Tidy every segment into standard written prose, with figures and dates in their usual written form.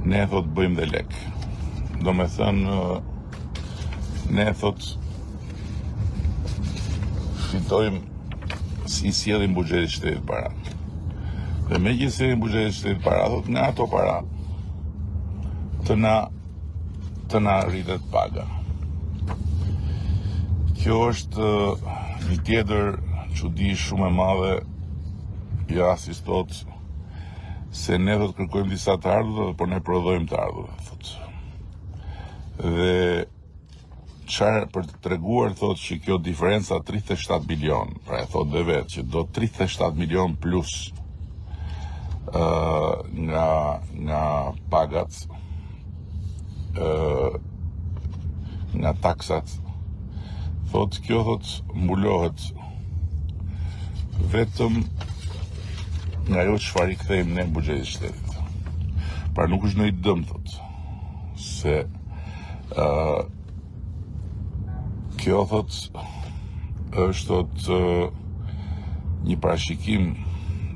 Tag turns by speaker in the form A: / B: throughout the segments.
A: ne thot bëjmë dhe lek. Do me thënë, ne thot fitojmë si sjellim buxhetit shtetit para. Dhe me që sjellim buxhetit shtetit para, thot nga ato para të na rritet paga. Kjo është një tjetër çudi shumë e madhe, Jasis thot se ne do të kërkojmë disa të ardhurë, por ne prodhojmë të ardhurë, thot. Dhe çfarë për të treguar thot që kjo diferenca 37 milion, pra e thot dhe vetë që do 37 milion plus nga pagat, nga taksat, thot kjo thot mbulohet vetëm nga jo çfarë i kthejmë ne buxhetit shtetit. Pra nuk është ndonjë dëm thot, se kjo thot është thot një parashikim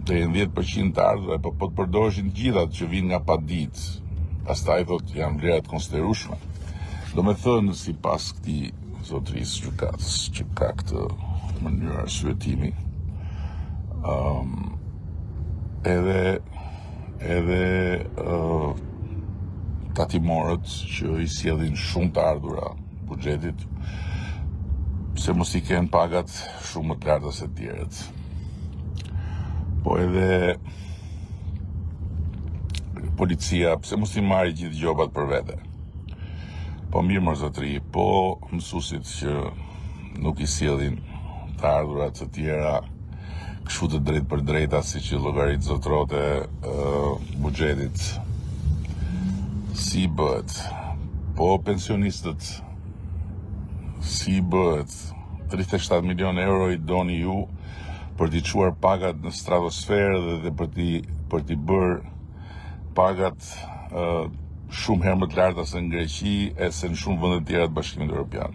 A: deri në 10% të ardhurë, po të përdoreshin gjithat që vinë nga paditë, pastaj thot janë vlera të konsiderueshme. Do me thënë sipas këtij zotërisë gjykatës që ka këtë mënyrë arsyetimi, edhe tatimorët që i sjellin shumë të ardhura buxhetit, pse mos i kenë pagat shumë më të larta se të tjerët. Po edhe policia, pse mos i marrë gjithë gjobat për vete. Po mirë më zotëri, po mësuesit që nuk i sjellin të ardhurat të tjera kështu të drejt për drejta, si që llogarit zotrote buxhetit, si bëhet? Po pensionistët, si bëhet? 37 milion euro i doni ju për t'i çuar pagat në stratosferë dhe për t'i bërë pagat shumë herë më të larta se në Greqi e se në shumë vende të tjera të Bashkimit Evropian.